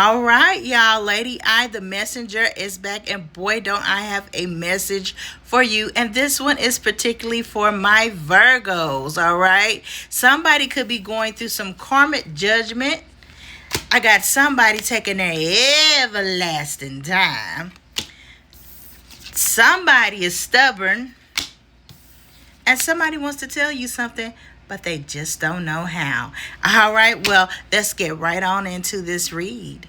All right, y'all. Lady I, the messenger, is back, and boy, don't I have a message for you. And this one is particularly for my Virgos. All right, somebody could be going through some karmic judgment. I got somebody taking their everlasting time. Somebody is stubborn, and somebody wants to tell you something, but they just don't know how. All right, well, let's get right on into this read.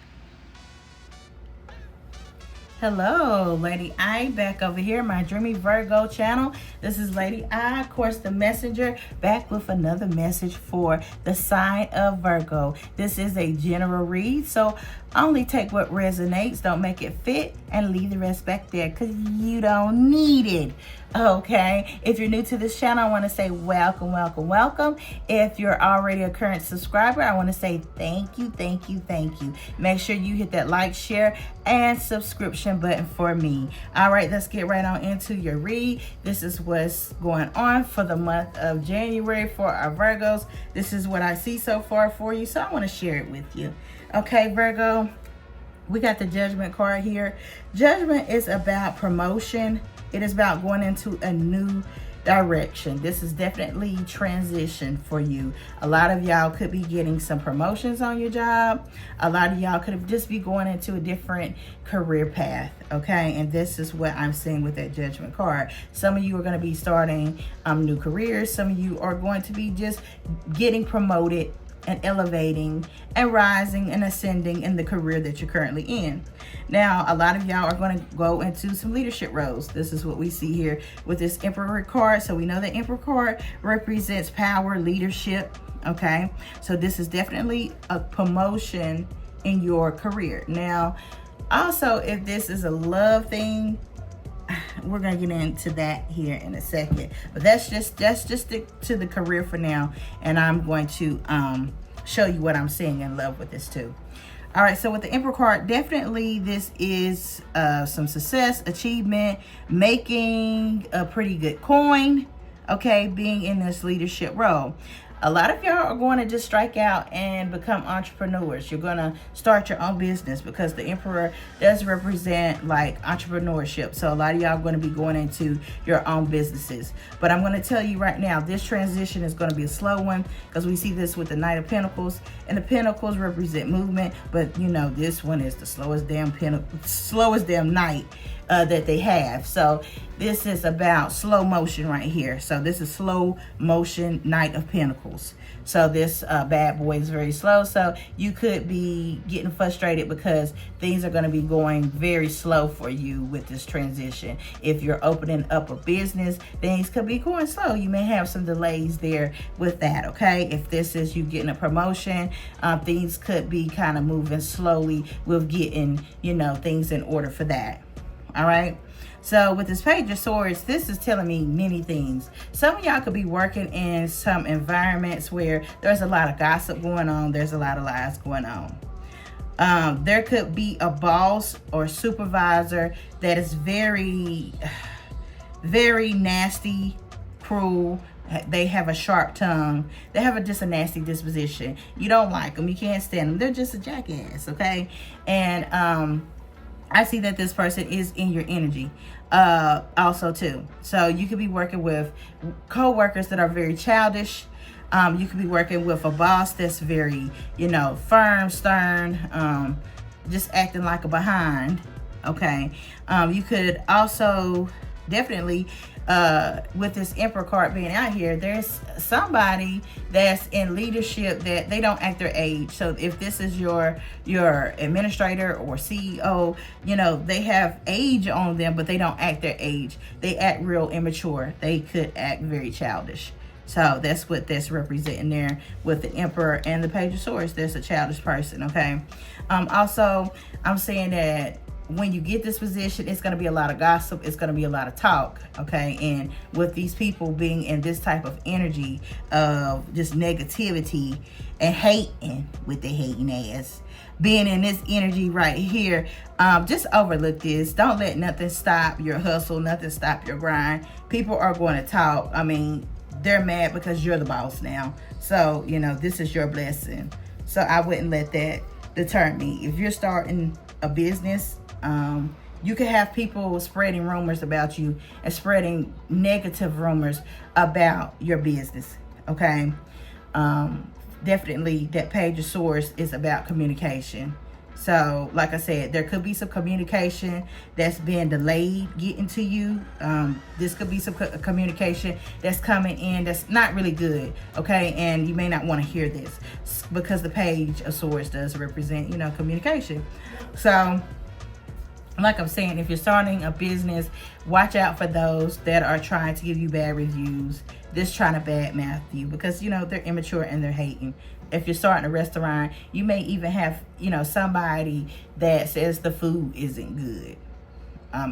Hello, Lady I, back over here, my Dreamy Virgo channel. This is Lady I, of course, the messenger, back with another message for the sign of Virgo. This is a general read, so only take what resonates, don't make it fit, and leave the rest back there because you don't need it. Okay, if you're new to this channel, I want to say welcome, welcome, welcome. If you're already a current subscriber, I want to say thank you, thank you, thank you. Make sure you hit that like, share, and subscription button for me. All right, let's get right on into your read. This is what's going on for the month of January for our Virgos. This is what I see so far for you, so I want to share it with you. Okay, Virgo, we got the Judgment card here. Judgment is about promotion. It is about going into a new direction. This is definitely transition for you. A lot of y'all could be getting some promotions on your job. A lot of y'all could just be going into a different career path, okay? And this is what I'm seeing with that Judgment card. Some of you are going to be starting new careers. Some of you are going to be just getting promoted and elevating and rising and ascending in the career that you're currently in. Now, a lot of y'all are going to go into some leadership roles. This is what we see here with this Emperor card. So we know the Emperor card represents power, leadership, okay? So this is definitely a promotion in your career. Now, also, if this is a love thing, we're gonna get into that here in a second, but that's just stick to the career for now, and I'm going to show you what I'm seeing in love with this too. All right, so with the Emperor card, definitely this is some success, achievement, making a pretty good coin, okay, being in this leadership role. A lot of y'all are going to just strike out and become entrepreneurs. You're going to start your own business because the Emperor does represent like entrepreneurship. So a lot of y'all are going to be going into your own businesses. But I'm going to tell you right now, this transition is going to be a slow one because we see this with the Knight of Pentacles. And the Pentacles represent movement. But, you know, this one is the slowest damn Knight that they have. So this is about slow motion right here. So this is slow motion Knight of Pentacles. So this bad boy is very slow. So you could be getting frustrated because things are going to be going very slow for you with this transition. If you're opening up a business, things could be going slow. You may have some delays there with that, okay? If this is you getting a promotion, things could be kind of moving slowly with getting, you know, things in order for that. All right. So with this Page of Swords, this is telling me many things. Some of y'all could be working in some environments where there's a lot of gossip going on. There's a lot of lies going on. There could be a boss or supervisor that is very, very nasty, cruel. They have a sharp tongue. They have just a nasty disposition. You don't like them. You can't stand them. They're just a jackass, okay? And I see that this person is in your energy also too. So you could be working with co-workers that are very childish. You could be working with a boss that's very, you know, firm, stern, just acting like a behind. Okay. You could also definitely with this Emperor card being out here, there's somebody that's in leadership that they don't act their age. So if this is your administrator or CEO, you know, they have age on them, but they don't act their age. They act real immature. They could act very childish. So that's what that's representing there with the Emperor and the Page of Swords. That's a childish person, okay? Also, I'm saying that when you get this position, it's going to be a lot of gossip. It's going to be a lot of talk, okay? And with these people being in this type of energy of just negativity and hating with the hating ass, being in this energy right here, just overlook this. Don't let nothing stop your hustle, nothing stop your grind. People are going to talk. I mean, they're mad because you're the boss now. So, you know, this is your blessing. So I wouldn't let that deter me. If you're starting a business, you could have people spreading rumors about you and spreading negative rumors about your business, okay? Definitely that page of swords is about communication. So like I said, there could be some communication that's been delayed getting to you. This could be some communication that's coming in that's not really good, okay? And you may not want to hear this because the page of swords does represent, you know, communication. So like I'm saying, if you're starting a business, watch out for those that are trying to give you bad reviews, just trying to badmouth you, because, you know, they're immature and they're hating. If you're starting a restaurant, you may even have, you know, somebody that says the food isn't good.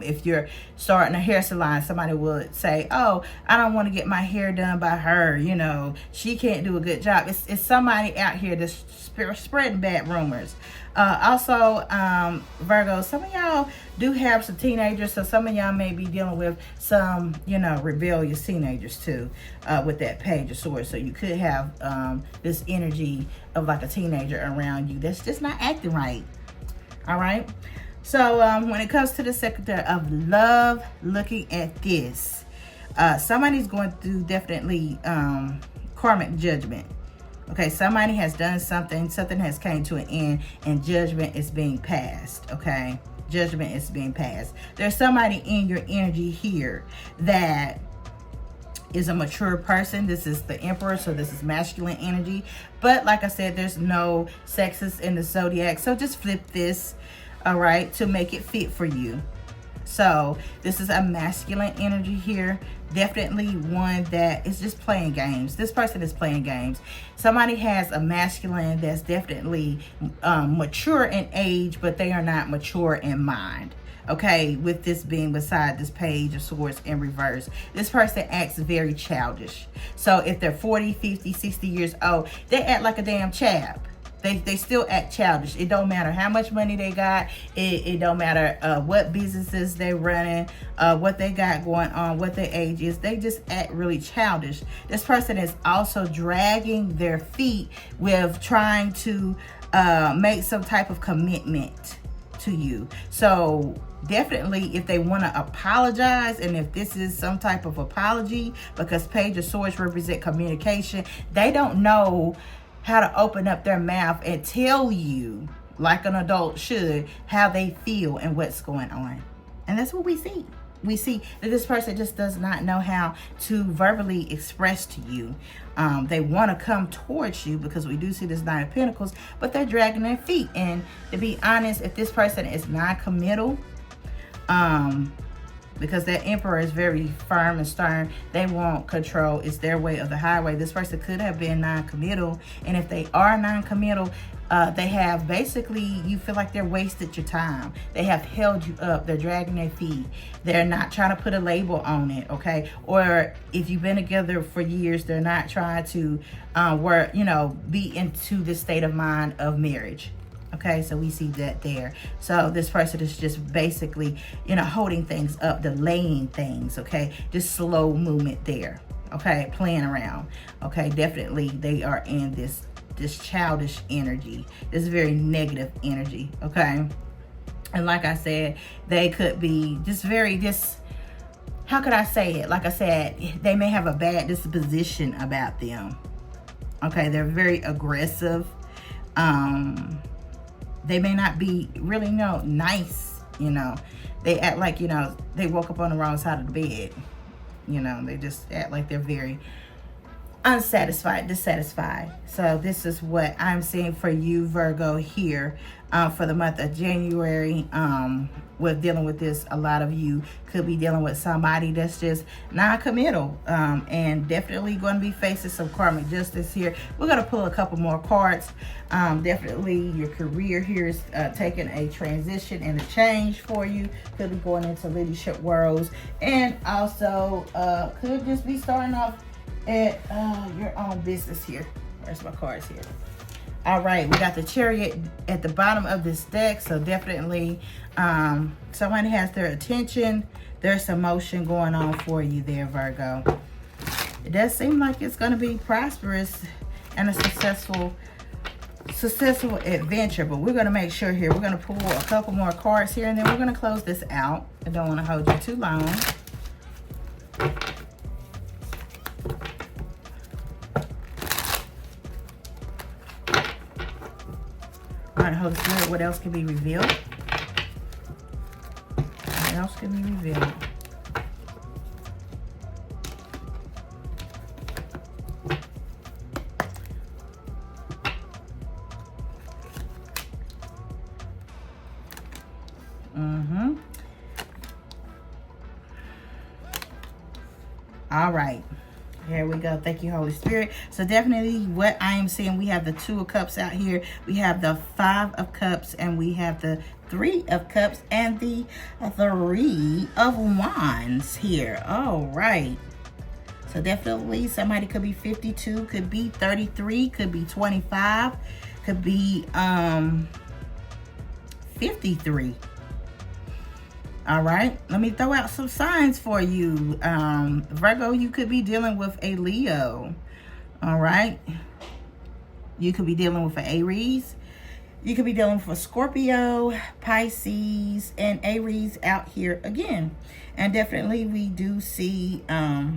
If you're starting a hair salon, somebody would say, oh, I don't want to get my hair done by her. You know, she can't do a good job. It's somebody out here that's spreading bad rumors. Also, Virgo, some of y'all do have some teenagers, so some of y'all may be dealing with some, you know, rebellious teenagers too, with that page of swords. So you could have this energy of like a teenager around you that's just not acting right. All right. So when it comes to the sector of love, looking at this, somebody's going through definitely karmic judgment. Okay, somebody has done something has came to an end, and judgment is being passed. Okay, judgment is being passed. There's somebody in your energy here that is a mature person. This is the Emperor, so this is masculine energy. But like I said, there's no sexes in the zodiac, so just flip this, all right, to make it fit for you. So this is a masculine energy here. Definitely one that is just playing games. This person is playing games. Somebody has a masculine that's definitely mature in age, but they are not mature in mind. Okay, with this being beside this page of swords in reverse, this person acts very childish. So if they're 40, 50, 60 years old, they act like a damn chap. They still act childish. It don't matter how much money they got. It don't matter what businesses they're running, what they got going on, what their age is. They just act really childish. This person is also dragging their feet with trying to make some type of commitment to you. So definitely if they want to apologize, and if this is some type of apology, because page of swords represent communication, they don't know how to open up their mouth and tell you, like an adult should, how they feel and what's going on. And that's what we see. We see that this person just does not know how to verbally express to you. They want to come towards you, because we do see this Nine of Pentacles, but they're dragging their feet. And to be honest, if this person is non-committal, because that Emperor is very firm and stern, they want control. It's their way or the highway. This person could have been non-committal, and if they are non-committal, they have basically, you feel like they're wasted your time. They have held you up. They're dragging their feet. They're not trying to put a label on it, okay? Or if you've been together for years, they're not trying to be into the state of mind of marriage. Okay, so we see that there. So this person is just basically, holding things up, delaying things, okay? Just slow movement there, okay? Playing around, okay? Definitely they are in this childish energy, this very negative energy, okay? And like I said, they could be how could I say it? Like I said, they may have a bad disposition about them, okay? They're very aggressive. They may not be really, nice, They act like, they woke up on the wrong side of the bed. They just act like they're very unsatisfied, dissatisfied. So this is what I'm seeing for you, Virgo, here for the month of January. With dealing with this, a lot of you could be dealing with somebody that's just non-committal, and definitely going to be facing some karmic justice here. We're going to pull a couple more cards. Definitely your career here is taking a transition and a change for you. Could be going into leadership roles, and also could just be starting off at your own business here. Where's my cards here? All right, we got the Chariot at the bottom of this deck. So definitely somebody has their attention. There's some motion going on for you there, Virgo. It does seem like it's going to be prosperous and a successful successful adventure. But we're going to make sure here, we're going to pull a couple more cards here, and then we're going to close this out. I don't want to hold you too long. All right, Holy Spirit, what else can be revealed? What else can be revealed? All right, here we go. Thank you, Holy Spirit. So definitely what I am seeing, we have the 2 of Cups out here, we have the 5 of Cups, and we have the 3 of Cups and the 3 of Wands here. All right, so definitely somebody could be 52, could be 33, could be 25, could be 53. All right, let me throw out some signs for you. Virgo, you could be dealing with a Leo. All right, you could be dealing with an Aries. You could be dealing with a Scorpio, Pisces, and Aries out here again. And definitely we do see, oh,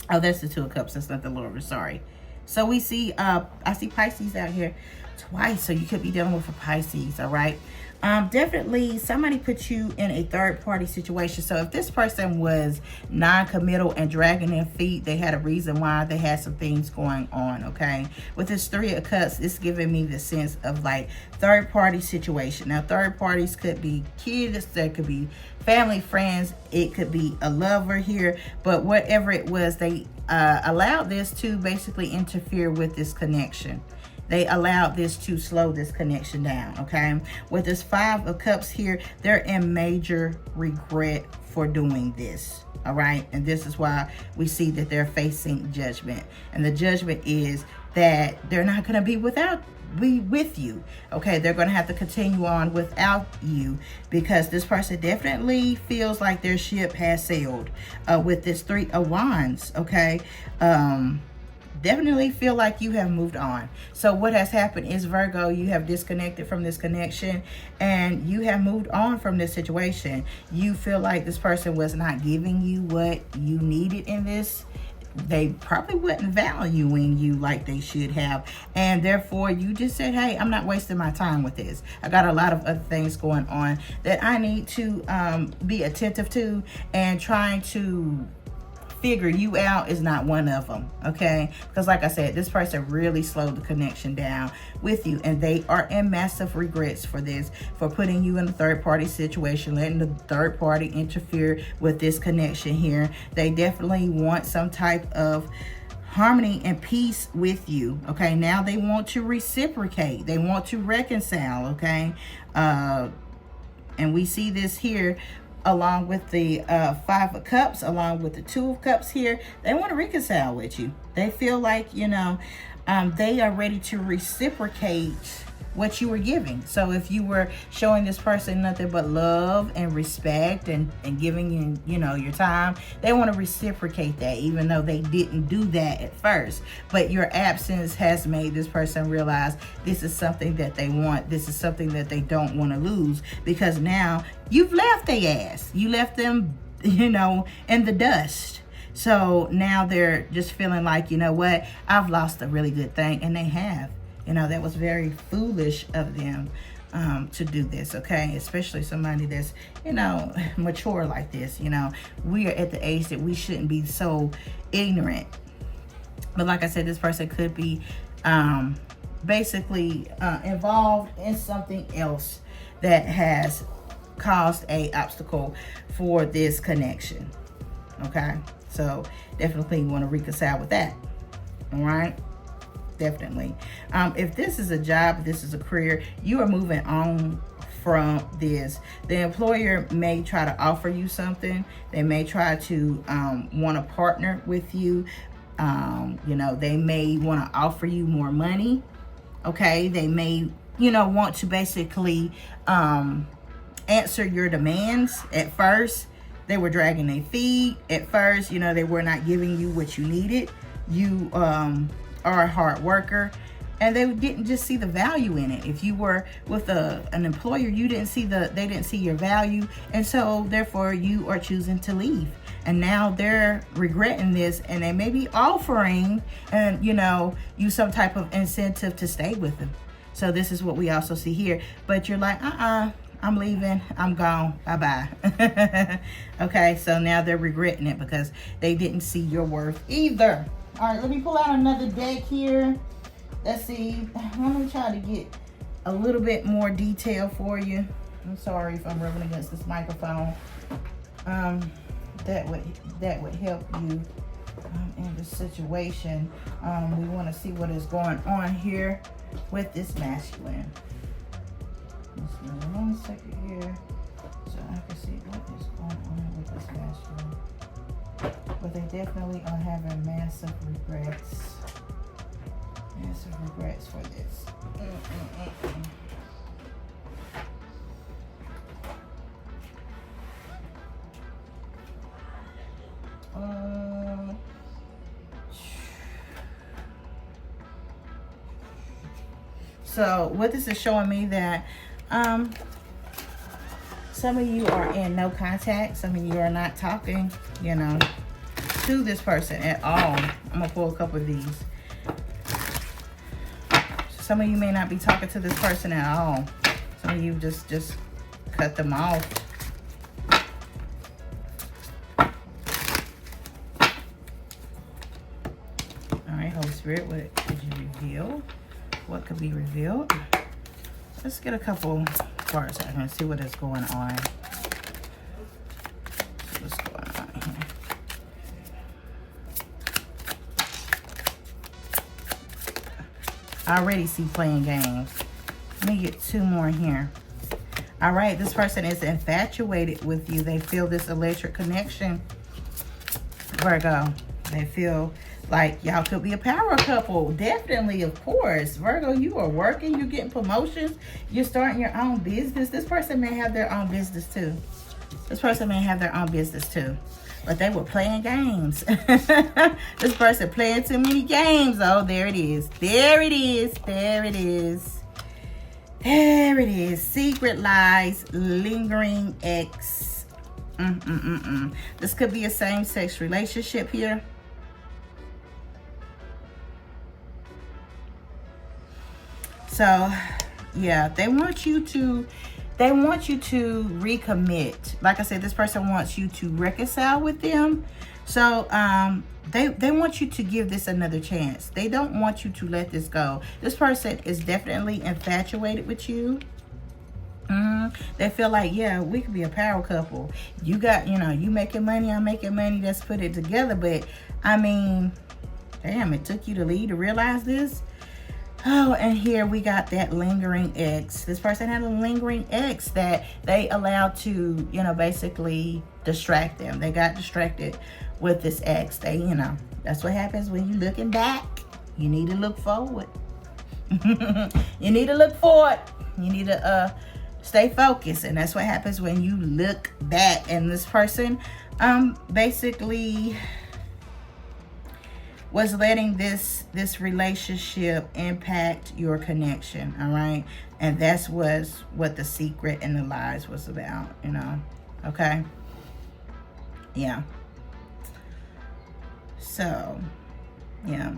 that's the 2 of Cups. That's not the Lord, sorry. So we see, I see Pisces out here twice. So you could be dealing with a Pisces, all right? Definitely somebody put you in a third-party situation. So if this person was non-committal and dragging their feet, they had a reason why. They had some things going on, okay? With this 3 of Cups, it's giving me the sense of like third-party situation. Now, third parties could be kids, there could be family, friends, it could be a lover here, but whatever it was, they allowed this to basically interfere with this connection. They allowed this to slow this connection down, okay? With this 5 of Cups here, they're in major regret for doing this, all right? And this is why we see that they're facing judgment. And the judgment is that they're not going to be with you, okay? They're going to have to continue on without you because this person definitely feels like their ship has sailed with this 3 of Wands, okay? Definitely feel like you have moved on. So what has happened is, Virgo, you have disconnected from this connection and you have moved on from this situation. You feel like this person was not giving you what you needed in this. They probably wasn't valuing you like they should have. And therefore, you just said, hey, I'm not wasting my time with this. I got a lot of other things going on that I need to be attentive to, and trying to figure you out is not one of them, okay? Because like I said, this person really slowed the connection down with you, and they are in massive regrets for this, for putting you in a third-party situation, letting the third party interfere with this connection here. They definitely want some type of harmony and peace with you, okay? Now they want to reciprocate. They want to reconcile, okay? And we see this here along with the 5 of Cups, along with the 2 of Cups here. They want to reconcile with you. They feel like, you know, they are ready to reciprocate what you were giving. So if you were showing this person nothing but love and respect and giving you know, your time, they want to reciprocate that, even though they didn't do that at first. But your absence has made this person realize this is something that they want. This is something that they don't want to lose, because now you've left their ass. You left them, you know, in the dust. So now they're just feeling like, you know what, I've lost a really good thing. And they have. You know, that was very foolish of them to do this, okay? Especially somebody that's, you know, mature like this. You know, we are at the age that we shouldn't be so ignorant. But like I said, this person could be basically involved in something else that has caused a obstacle for this connection, okay? So definitely want to reconcile with that, all right? Definitely. If this is a job, if this is a career, you are moving on from this. The employer may try to offer you something. They may try to want to partner with you. You know, they may want to offer you more money. Okay. They may, you know, want to basically answer your demands. At first, they were dragging their feet. At first, you know, they were not giving you what you needed. You are a hard worker. and they didn't just see the value in it. If you were with an employer, you didn't see they didn't see your value, and so therefore you are choosing to leave. And now they're regretting this, and they may be offering, and you some type of incentive to stay with them. So this is what we also see here. But you're like, I'm leaving, I'm gone, bye-bye. Okay, so now they're regretting it because they didn't see your worth either. All right, let me pull out another deck here. Let's see. Let me try to get a little bit more detail for you. I'm sorry if I'm rubbing against this microphone. That would help you in this situation. We want to see what is going on here with this masculine. Let's give me 1 second here so I can see what is going on with this masculine. But they definitely are having massive regrets. Massive regrets for this. So what this is showing me that some of you are in no contact. Some of you are not talking, to this person at all. I'm gonna pull a couple of these. Some of you may not be talking to this person at all. Some of you just cut them off. All right, Holy Spirit, what could you reveal? What could be revealed? Let's get a couple cards out here and see what is going on. What's going on here? I already see playing games. Let me get 2 more here. All right, this person is infatuated with you. They feel this electric connection, Virgo. They feel like y'all could be a power couple. Definitely, of course. Virgo, you are working. You're getting promotions. You're starting your own business. This person may have their own business too. This person may have their own business too. But they were playing games. This person playing too many games. Oh, there it is. There it is. There it is. There it is. Secret lies, lingering ex. This could be a same-sex relationship here. So, yeah, they want you to recommit. Like I said, this person wants you to reconcile with them. So, they want you to give this another chance. They don't want you to let this go. This person is definitely infatuated with you. They feel like, yeah, we could be a power couple. You got, you making money, I'm making money. Let's put it together. But, I mean, damn, it took you to leave to realize this. Oh, and here we got that lingering ex. This person had a lingering ex that they allowed to, basically distract them. They got distracted with this ex. They, that's what happens when you're looking back. You need to look forward. You need to look forward. You need to stay focused. And that's what happens when you look back. And this person basically was letting this relationship impact your connection, all right? And that's was what the secret and the lies was about, okay? Yeah. So, yeah.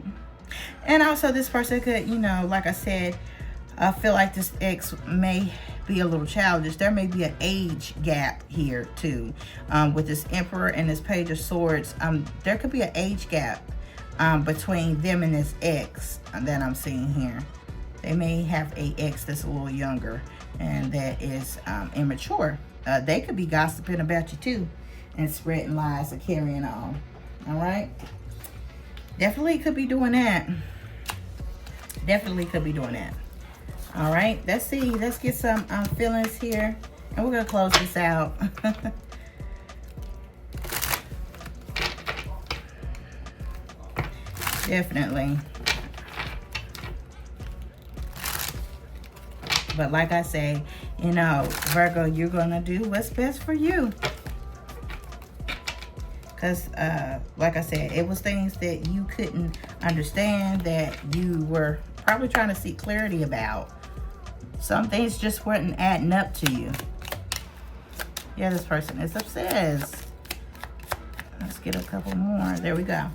And also this person could, like I said, I feel like this ex may be a little childish. There may be an age gap here too. With this Emperor and this Page of Swords, there could be an age gap between them and this ex that I'm seeing here. They may have a ex that's a little younger and that is immature. They could be gossiping about you too and spreading lies or carrying on. All right, definitely could be doing that. Definitely could be doing that. All right, let's see. Let's get some feelings here, and we're gonna close this out. Definitely. But like I say, Virgo, you're going to do what's best for you. Because, like I said, it was things that you couldn't understand, that you were probably trying to seek clarity about. Some things just weren't adding up to you. Yeah, this person is obsessed. Let's get a couple more. There we go.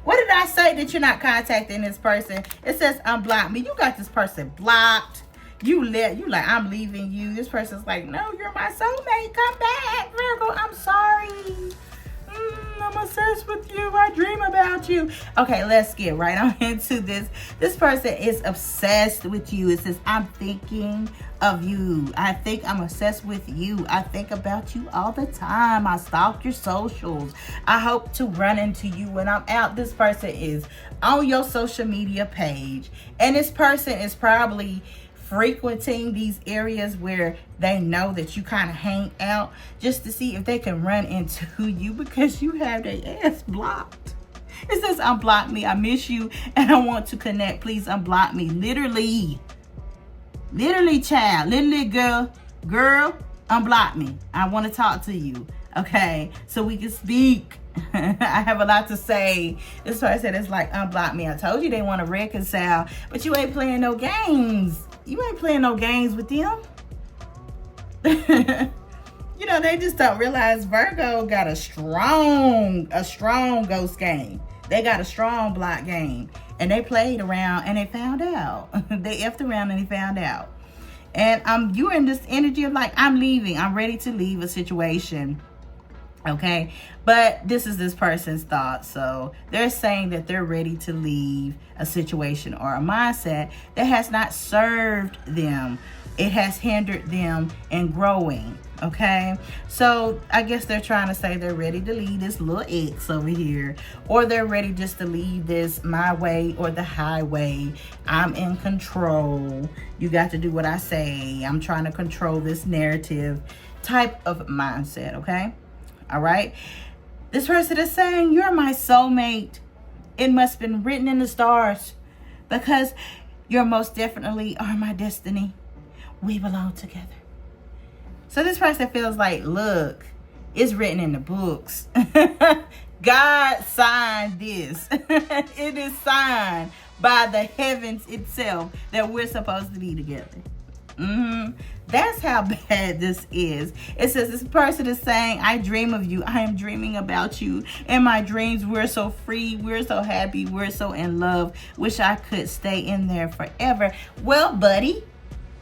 What did I say that you're not contacting this person? It says unblock me. You got this person blocked. You like, I'm leaving you. This person's like, no, you're my soulmate. Come back, Virgo. I'm sorry. I'm obsessed with you. I dream about you. Okay, let's get right on into this. This person is obsessed with you. It says, I'm thinking of you. I think I'm obsessed with you. I think about you all the time. I stalk your socials. I hope to run into you when I'm out. This person is on your social media page. And this person is probably frequenting these areas where they know that you kind of hang out, just to see if they can run into you, because you have their ass blocked. It says unblock me. I miss you and I want to connect. Please unblock me. Literally child, literally girl, unblock me. I want to talk to you, okay, so we can speak. I have a lot to say. This person is like, unblock me. I told you they want to reconcile, but you ain't playing no games. You ain't playing no games with them. You know, they just don't realize Virgo got a strong ghost game. They got a strong block game. And they played around and they found out. They effed around and they found out. And you're in this energy of like, I'm leaving. I'm ready to leave a situation. Okay, but this is this person's thought. So they're saying that they're ready to leave a situation or a mindset that has not served them. It has hindered them in growing. Okay, so I guess they're trying to say they're ready to leave this little ex over here, or they're ready just to leave this my way or the highway. I'm in control. You got to do what I say. I'm trying to control this narrative type of mindset. Okay. All right. This person is saying, you're my soulmate. It must have been written in the stars, because you're most definitely are my destiny. We belong together. So this person feels like, look, it's written in the books. God signed this. It is signed by the heavens itself that we're supposed to be together. That's how bad this is. It says this person is saying, I dream of you. I am dreaming about you. In my dreams, we're so free. We're so happy. We're so in love. Wish I could stay in there forever. Well, buddy,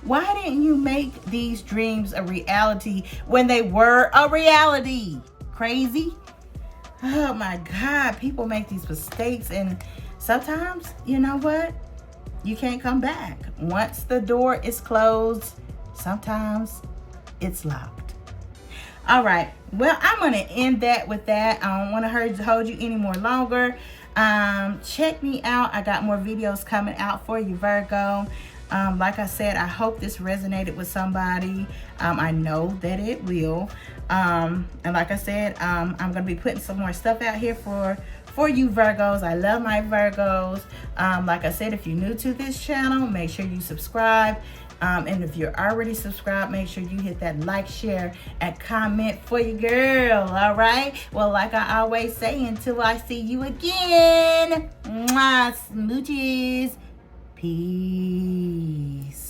why didn't you make these dreams a reality when they were a reality? Crazy? Oh my God. People make these mistakes, and sometimes, you know what? You can't come back. Once the door is closed, sometimes it's locked. All right. Well, I'm going to end that with that. I don't want to hold you any more longer. Check me out. I got more videos coming out for you, Virgo. Like I said, I hope this resonated with somebody. I know that it will. And like I said, I'm going to be putting some more stuff out here for you Virgos. I love my Virgos. Like I said, if you're new to this channel, make sure you subscribe. And if you're already subscribed, make sure you hit that like, share, and comment for your girl. All right. Well, like I always say, until I see you again, mwah, smooches. Peace.